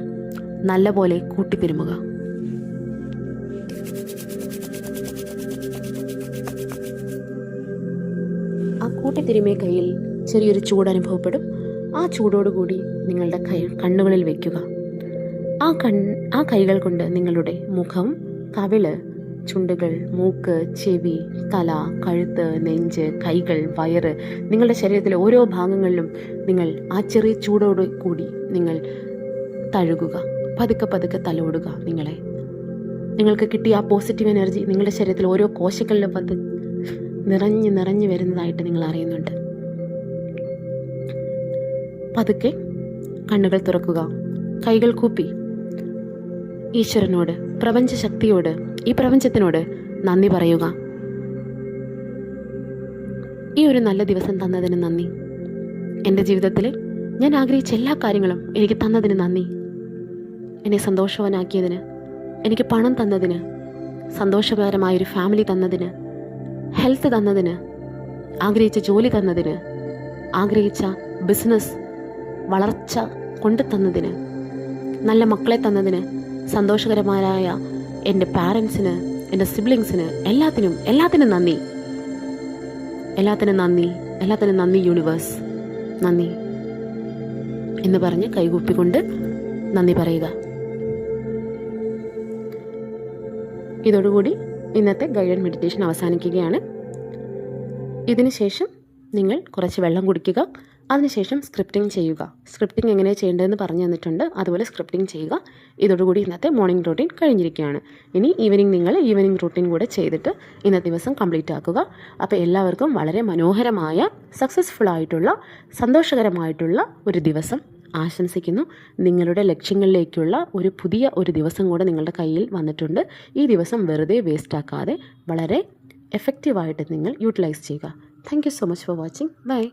A: നല്ലപോലെ കൂട്ടിത്തിരുമുക. ആ കൂട്ടിത്തിരുമിയ കയ്യിൽ ചെറിയൊരു ചൂട് അനുഭവപ്പെടും. ആ ചൂടോടുകൂടി നിങ്ങളുടെ കണ്ണുകളിൽ വയ്ക്കുക. ആ കൈകൾ കൊണ്ട് നിങ്ങളുടെ മുഖം, കവിള്, ചുണ്ടുകൾ, മൂക്ക്, ചെവി, തല, കഴുത്ത്, നെഞ്ച്, കൈകൾ, വയറ്, നിങ്ങളുടെ ശരീരത്തിലെ ഓരോ ഭാഗങ്ങളിലും നിങ്ങൾ ആ ചെറിയ ചൂടോട് കൂടി നിങ്ങൾ തഴുകുക. പതുക്കെ പതുക്കെ തലോടുക. നിങ്ങൾക്ക് കിട്ടിയ ആ പോസിറ്റീവ് എനർജി നിങ്ങളുടെ ശരീരത്തിൽ ഓരോ കോശങ്ങളിലും നിറഞ്ഞ് നിറഞ്ഞു വരുന്നതായിട്ട് നിങ്ങൾ അറിയുന്നുണ്ട്. പതുക്കെ കണ്ണുകൾ തുറക്കുക. കൈകൾ കൂപ്പി ഈശ്വരനോട്, പ്രപഞ്ചശക്തിയോട്, ഈ പ്രപഞ്ചത്തിനോട് നന്ദി പറയുക. ഈ ഒരു നല്ല ദിവസം തന്നതിന് നന്ദി. എൻ്റെ ജീവിതത്തിൽ ഞാൻ ആഗ്രഹിച്ച എല്ലാ കാര്യങ്ങളും എനിക്ക് തന്നതിന് നന്ദി. എന്നെ സന്തോഷവാനാക്കിയതിന്, എനിക്ക് പണം തന്നതിന്, സന്തോഷകരമായൊരു ഫാമിലി തന്നതിന്, ഹെൽത്ത് തന്നതിന്, ആഗ്രഹിച്ച ജോലി തന്നതിന്, ആഗ്രഹിച്ച ബിസിനസ് വളർച്ച കൊണ്ടു തന്നതിന്, നല്ല മക്കളെ തന്നതിന്, സന്തോഷകരമായ എൻ്റെ പാരൻസിന്, എൻ്റെ സിബ്ലിങ്സിന്, എല്ലാത്തിനും നന്ദി. എല്ലാത്തിനും നന്ദി യൂണിവേഴ്സ്, നന്ദി എന്ന് പറഞ്ഞ് കൈകൂപ്പിക്കൊണ്ട് നന്ദി പറയുക. ഇതോടുകൂടി ഇന്നത്തെ ഗൈഡഡ് മെഡിറ്റേഷൻ അവസാനിക്കുകയാണ്. ഇതിനുശേഷം നിങ്ങൾ കുറച്ച് വെള്ളം കുടിക്കുക. അതിനുശേഷം സ്ക്രിപ്റ്റിംഗ് ചെയ്യുക. സ്ക്രിപ്റ്റിംഗ് എങ്ങനെയാണ് ചെയ്യേണ്ടതെന്ന് പറഞ്ഞു തന്നിട്ടുണ്ട്. അതുപോലെ സ്ക്രിപ്റ്റിംഗ് ചെയ്യുക. ഇതോടുകൂടി ഇന്നത്തെ മോർണിംഗ് റൂട്ടീൻ കഴിഞ്ഞിരിക്കുകയാണ്. ഇനി നിങ്ങൾ ഈവനിങ് റൂട്ടീൻ കൂടെ ചെയ്തിട്ട് ഇന്നത്തെ ദിവസം കംപ്ലീറ്റ് ആക്കുക. അപ്പോൾ എല്ലാവർക്കും വളരെ മനോഹരമായ, സക്സസ്ഫുൾ ആയിട്ടുള്ള, സന്തോഷകരമായിട്ടുള്ള ഒരു ദിവസം ആശംസിക്കുന്നു. നിങ്ങളുടെ ലക്ഷ്യങ്ങളിലേക്കുള്ള പുതിയ ഒരു ദിവസം കൂടെ നിങ്ങളുടെ കയ്യിൽ വന്നിട്ടുണ്ട്. ഈ ദിവസം വെറുതെ വേസ്റ്റ് ആക്കാതെ വളരെ എഫക്റ്റീവായിട്ട് നിങ്ങൾ യൂട്ടിലൈസ് ചെയ്യുക. Thank you so much for watching. By.